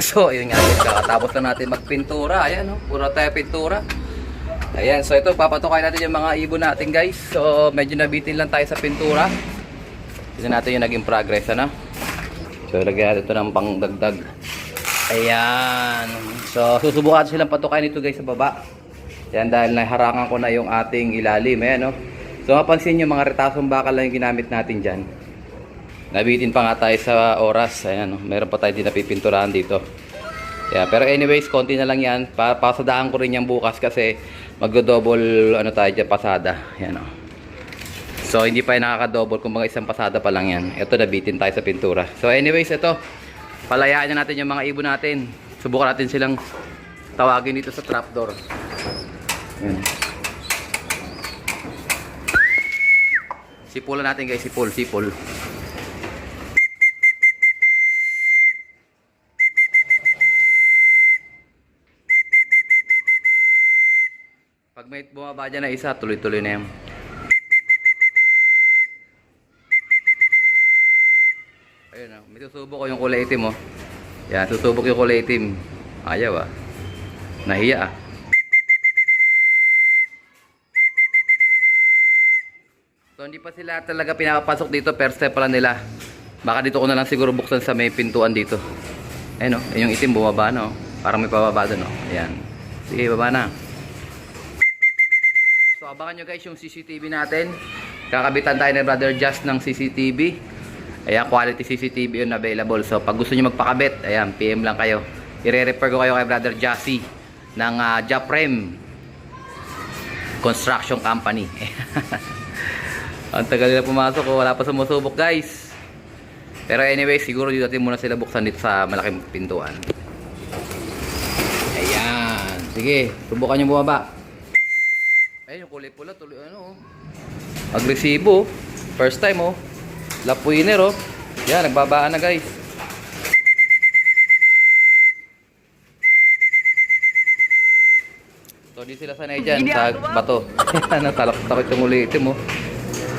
So, ayun nga guys, kakatapos lang natin magpintura. Ayan, no? Puro tayo pintura. Ayan, so ito, papatukay natin yung mga ibon natin guys. So, medyo nabitin lang tayo sa pintura. Tignan natin yung naging progress, ano? So, lagyan natin ito ng pangdagdag. Ayan. So, susubukan silang patukay nito guys sa baba. Ayan, dahil naharangan ko na yung ating ilalim. Ayan, no? So, mapansin nyo, mga retasong bakal lang yung ginamit natin dyan. Nabitin pa nga tayo sa oras. Ayan, no? Meron pa tayo din napipinturahan dito. Yeah, pero anyways, konti na lang yan. Pasadaan ko rin yan bukas kasi magdo-double ano tayo dyan, pasada. Ayan, no? So, hindi pa yung nakaka-double. Kung mga isang pasada pa lang yan. Ito, nabitin tayo sa pintura. So, anyways, ito. Palayaan na natin yung mga ibon natin. Subukan natin silang tawagin dito sa trapdoor. Ayan. Sipulan natin guys, sipol. Pag may bumaba dyan na isa, tuloy-tuloy na yan. Ayun na, may susubok ko yung kulay itim, oh. Yan, susubok yung kulay itim. Ayaw, ah. Nahiya, ah. So, hindi pa sila talaga pinapasok dito. First step pala nila. Baka dito ko na lang siguro buksan sa may pintuan dito. Ayun, oh. Yung itim bumaba, no? Parang may pababa doon, oh. Ayan. Sige, baba na. So, abangan nyo guys yung CCTV natin. Kakabitan tayo ni Brother Just ng CCTV. Ayan, quality CCTV yun available. So, pag gusto nyo magpakabit, ayan, PM lang kayo. I-refer ko kayo kay Brother Jassy ng Japrem Construction Company. Ang tagal nila pumasok, oh. Wala pa sumusubok guys. Pero anyway, siguro dito natin muna sila buksan dito sa malaking pintuan. Ayan. Sige, subukan nyo bumaba. Ayun, yung kulay pula, tuloy ano, agresibo. First time, oh. Lap winner, oh. Yan, nagbabaan na guys. So, di sila sanay dyan sa bato. Natalak-takot yung ulitin mo.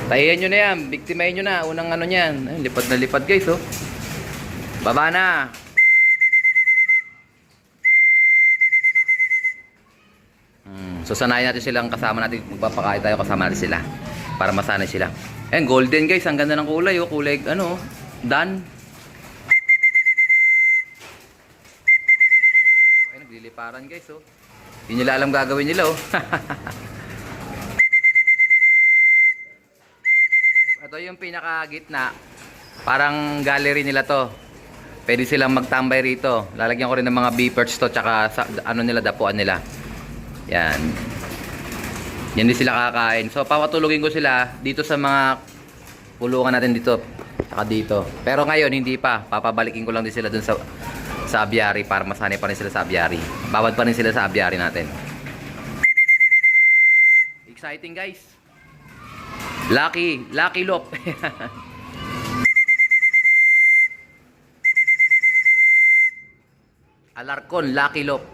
Tahiyan nyo na yan, biktimahin nyo na. Unang ano nyan. Ay, lipad na lipad guys, oh. Baba na. So, sanayin natin silang kasama natin. Magpapakain tayo, kasama natin sila. Para masanay sila. Ayan, golden guys. Ang ganda ng kulay, oh. Kulay, ano, dan. Ay, nagliliparan guys, oh. Hindi nila alam gagawin nila, oh. Ito yung pinaka-gitna. Parang gallery nila to. Pwede silang magtambay rito. Lalagyan ko rin ng mga beepers to, tsaka sa, ano nila, dapuan nila. Yan. Yan din sila kakain. So, papatulugin ko sila dito sa mga pulungan natin dito. Saka dito. Pero ngayon, hindi pa. Papabalikin ko lang din sila dun sa aviary para masanay pa rin sila sa aviary. Bawad pa rin sila sa aviary natin. Exciting guys. Lucky Lop. Alarcon, Lucky Lop.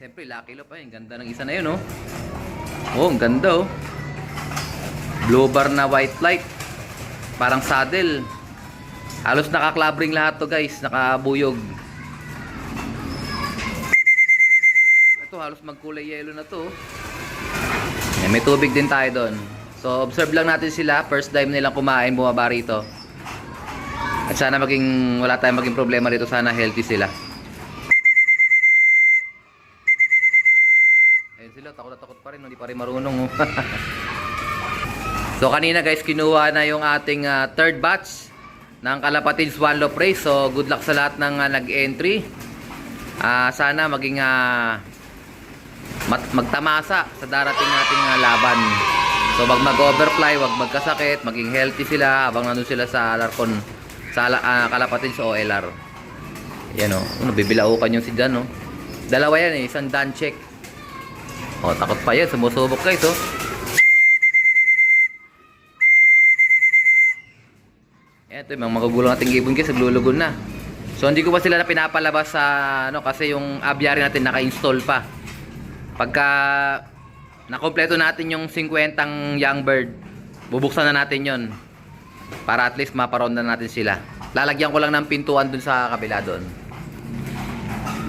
Siyempre, Lucky Lop, ay, ang ganda ng isa na yun, oh. Oh, ang ganda, oh. Blue bar na white light. Parang saddle. Halos naka-clubbing lahat to, guys. Nakabuyog. Ito, halos magkulay yellow na to. Eh, may tubig din tayo doon. So, observe lang natin sila. First time nilang kumain, bumaba rito. At sana wala tayong maging problema rito. Sana healthy sila. Takot pa rin, hindi pa rin marunong, oh. So kanina guys, kinuha na yung ating third batch ng Kalapatid Swanlope Race. So good luck sa lahat ng nag-entry. Sana maging magtamasa sa darating nating laban. So wag mag-overfly, wag magkasakit, maging healthy sila habang nandun sila sa Alarcon, sa Kalapatid sa OLR. Yan, oh. Bibilaukan yung si Dan, oh. Dalawa yan, eh. Isang Dan check. Oh, takot pa yan. Sumusubok guys, oh. Ito yung mga magugulong nating ibon guys. Naglulugon na. So, hindi ko pa sila na pinapalabas sa, ano, kasi yung aviary natin naka-install pa. Pagka nakompleto natin yung 50 young bird, bubuksan na natin yon para at least maparonda natin sila. Lalagyan ko lang ng pintuan dun sa kabila doon.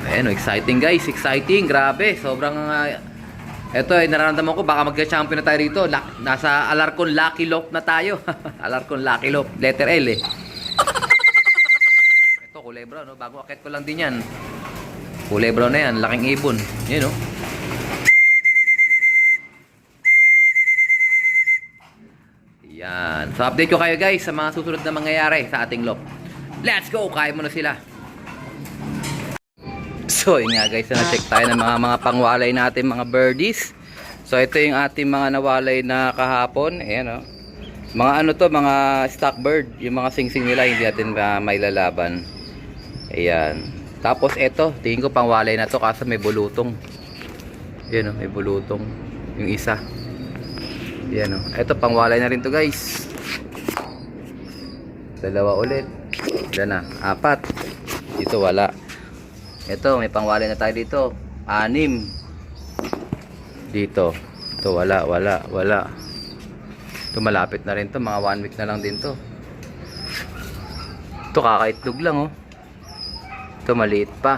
Ayan, exciting guys, exciting, grabe, sobrang eto nararamdaman ko baka magka-champion na tayo rito. Nasa Alarcon Lucky Loop na tayo. Alarcon Lucky Loop, letter L eh. Ito kulay brown, no? Bago akit ko lang din yan. Kulay brown na yan, laking ibon. Yan, no? Yan. So update ko kayo guys sa mga susunod na mangyayari sa ating loop. Let's go, kaya mo na sila. So yun nga guys, na-check tayo ng mga pangwalay natin, mga birdies. So ito yung ating mga nawalay na kahapon. Ayan, oh. Mga ano to, mga stock bird. Yung mga singsing nila hindi natin may lalaban. Ayan. Tapos ito, tingin ko pangwalay na to kasi may bulutong. Ayan, oh, may bulutong. Yung isa. Ayan, oh. Ito pangwalay na rin to guys. Dalawa ulit. Yan na, 4. Dito wala. Ito, may pangwalay na tayo dito. 6. Dito. Ito, wala. Ito, malapit na rin to. Mga 1 week na lang din to. Ito, kakaitlog lang, oh. Ito, maliit pa.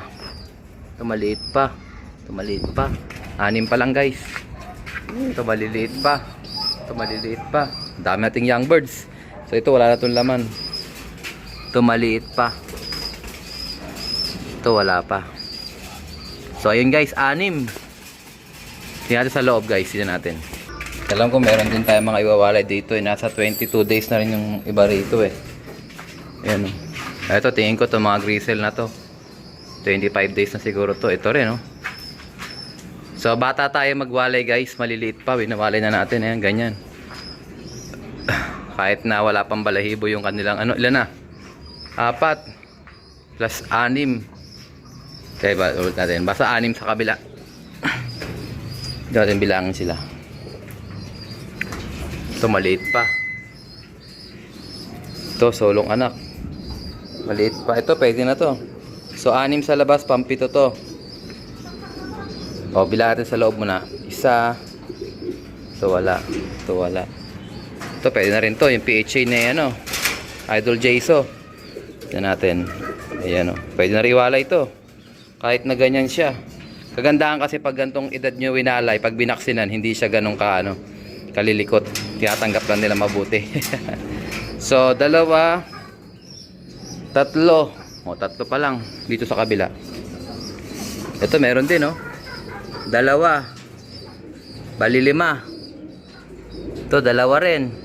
Ito, maliit pa. 6 pa lang, guys. Ito, maliliit pa. Dami nating young birds. So, ito, wala na itong laman. Ito, maliit pa. Ito wala pa. So ayun guys, 6. Tingnan natin sa loob guys, tingnan natin. Alam ko meron din tayong mga iwawalay dito eh. Nasa 22 days na rin yung iba rito eh. Ayan. Ito tingin ko to mga grisel na to. 25 days na siguro to. Ito rin, no. So bata tayo magwalay guys, maliliit pa, winawalay na natin. Ayan, ganyan. Kahit na wala pang balahibo yung kanilang ano, ilan na? 4 plus 6. Okay, ulit natin. Basta 6 sa kabila. Hindi natin bilangin sila. Ito maliit pa. Ito solong anak. Maliit pa. Ito pwede na to. So 6 sa labas, pang-7 to. O, bilangin natin sa loob muna. 1. Ito wala. Ito pwede na rin to. Yung PHA na yan, o. Idol Jayso. Tignan natin. Ayan, o. Pwede na riwala ito. Kahit na ganyan siya. Kagandahan kasi pag gantong edad nyo winalay, pag binaksinan, hindi siya ganong kalilikot. Tinatanggap lang nila mabuti. So, 2, 3. O, 3 pa lang. Dito sa kabila. Ito, meron din, 2. Bali 5. Ito, 2 rin.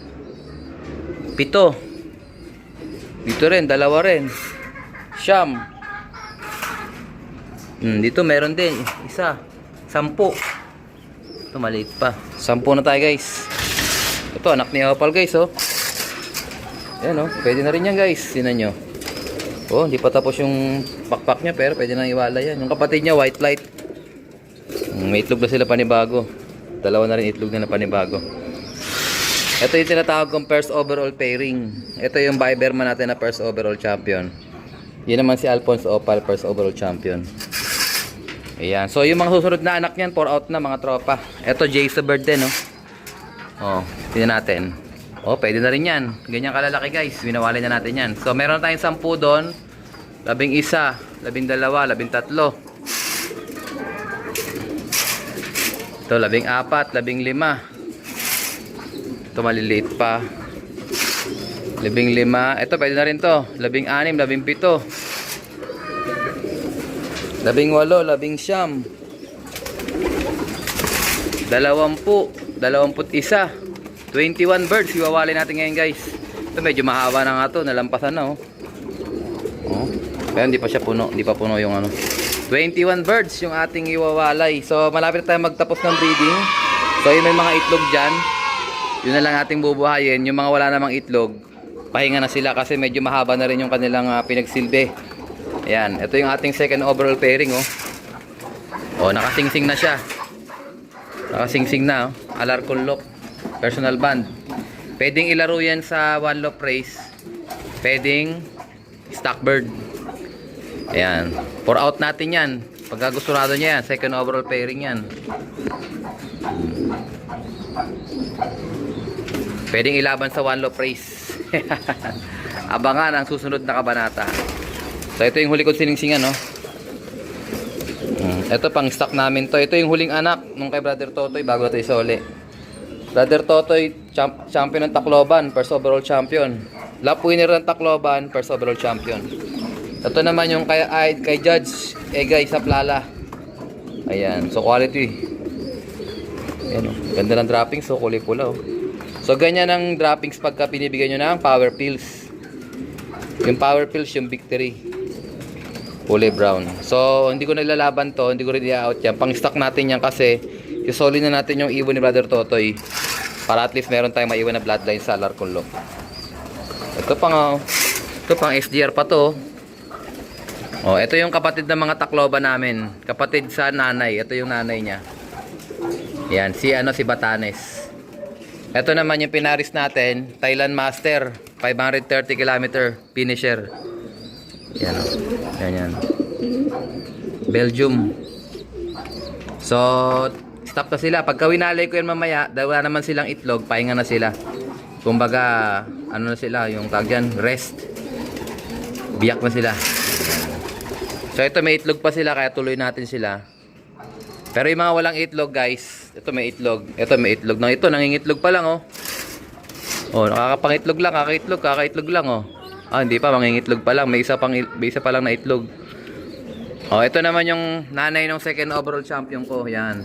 7. Dito rin, 2 rin. 9. Dito meron din 1. 10. Ito maliit pa. 10 na tayo guys. Ito anak ni Opal guys, oh. Ayan, oh. Pwede na rin yan guys. Tingnan nyo. Oh, hindi pa tapos yung pakpak niya pero pwede na iwala yan. Yung kapatid niya white light. May itlog na sila panibago. 2 na rin itlog na panibago. Ito yung tinatawag kong first overall pairing. Ito yung Viberman natin na first overall champion. Yan naman si Alphonse Opal, first overall champion. Ayan. So, yung mga susunod na anak niyan, 4 out na mga tropa. Ito, Jayso Bird din, oh. Oh, tingnan natin. Oh, pwede na rin yan. Ganyan kalalaki, guys. Winawalay na natin yan. So, meron tayong 10 doon. 11, 12, 13. Ito, 14, 15. Ito, maliliit pa. 15. Ito, pwede na rin to. 16, 17. 18, 19, 20, 21 birds iwawalay natin ngayon guys. Ito medyo mahaba na nga to, nalampasan na, oh. Pero hindi pa siya puno, hindi pa puno yung 21 birds yung ating iwawalay. So malapit na tayo magtapos ng breeding. So yung may mga itlog dyan, yun na lang ating bubuhayin. Yung mga wala namang itlog, pahinga na sila kasi medyo mahaba na rin yung kanilang pinagsilbi. Ayan, ito yung ating second overall pairing, oh. Oh, nakasingsing na siya. Nakasingsing na, oh. Alarcon Loop, personal band. Pwedeng ilaro yan sa one loop race. Pwedeng stock bird. Ayan, 4 out natin yan. Pagka gusturado niya yan, second overall pairing yan. Pwedeng ilaban sa one loop race. Abangan ang susunod na kabanata. So ito yung huli kong siningsingan, no? Ito pang stock namin to. Ito yung huling anak nung kay Brother Totoy bago natin isole. Brother Totoy, champion ng Tacloban, first overall champion. Lap winner ng Tacloban, first overall champion. Ito naman yung kay Judge Egay Saplala. Ayan, so quality. Ayan, oh. Ganda ng droppings, so kulay pula, oh. So ganyan ang droppings pagka pinibigyan nyo ng power pills. Yung power pills, yung victory. Kulay brown. So hindi ko nilalaban to, hindi ko rin i-out yan. Pang stock natin yan kasi isoli na natin yung ibon ni Brother Totoy para at least meron tayong maiwan na bloodline sa Alarcon Lock. Ito pang SDR pa to. Oh, ito yung kapatid ng mga Tacloban namin. Kapatid sa nanay. Ito yung nanay niya. Yan, si Batanes. Ito naman yung pinaris natin, Thailand Master, 530 km finisher. Yan, oh. Yan. Belgium. So, stop na sila. Pagka winalay ko yan mamaya, wala naman silang itlog, pahinga na sila. Kumbaga, ano na sila, yung tag yan, rest. Biyak na sila. So ito may itlog pa sila kaya tuloy natin sila. Pero yung mga walang itlog guys, ito may itlog. Ito may itlog. Nang ito nangingitlog pa lang, oh. Oh, nakakapangitlog lang, kakaitlog lang, oh. Ah, hindi pa, mangingitlog pa lang. May isa pa lang na itlog. Oh, ito naman yung nanay ng second overall champion ko, yan.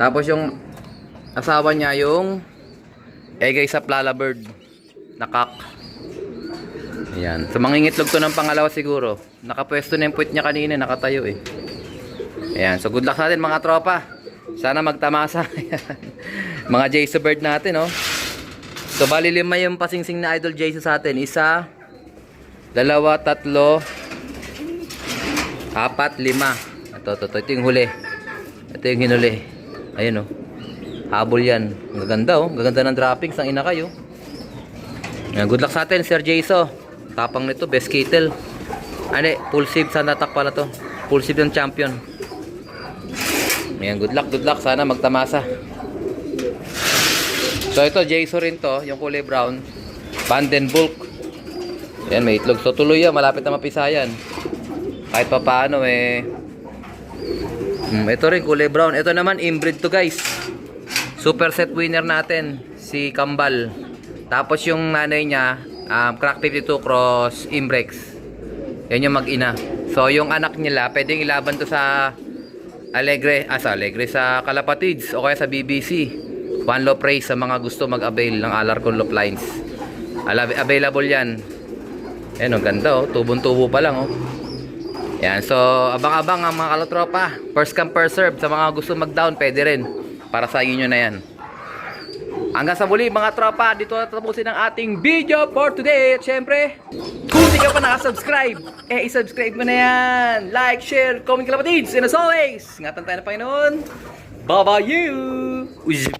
Tapos yung asawa niya yung Egay Saplala bird na cock. Ayan. So mangingitlog to ng pangalawa siguro. Nakapwesto na yung puwit niya kanina, nakatayo eh. Ayan. So good luck sa atin mga tropa. Sana magtamasa. Mga Jayso bird natin, oh. So bali 5 yung pasingsing na idol Jayso sa atin. 1, 2, 3, 4, 5. Ito yung huli. Ito yung hinuli. Ayun, oh. Habol yan. Ang gaganda, oh. Gaganda ng droppings ng ina kayo. Ayan. Good luck sa atin Sir Jayso. Tapang nito, best kettle. Ano, full save sa natak pala to. Full save ng champion. Ayan, good luck. Sana magtamasa. So ito, Jayso rin to, yung kulay brown. Vandenbulk. Ayan, may itlog. So tuloy yan, malapit na mapisayan. Kahit pa paano eh. Ito rin, kulay brown. Ito naman, inbreed to guys. Super set winner natin, si Kambal. Tapos yung nanay niya, Crack 52 cross Imbrex. Yan yung mag-ina. So yung anak nila pwedeng ilaban to sa Alegre, sa Calapatids o kaya sa BBC. One low praise sa mga gusto mag-avail ng Alarcon Loop lines. Available yan. Ayan, ang ganda, oh. Tubong-tubo pa lang, oh. Yan, so abang-abang ang mga kalotropa. First come first serve. Sa mga gusto mag-down pwede rin. Para sa inyo na yan. Hanggang sa muli mga tropa, dito na tapusin ang ating video for today. At syempre, kung di ka pa nakasubscribe, isubscribe mo na yan. Like, share, comment kalapatids. And as always, ingatan tayo ng Panginoon. Bye-bye you!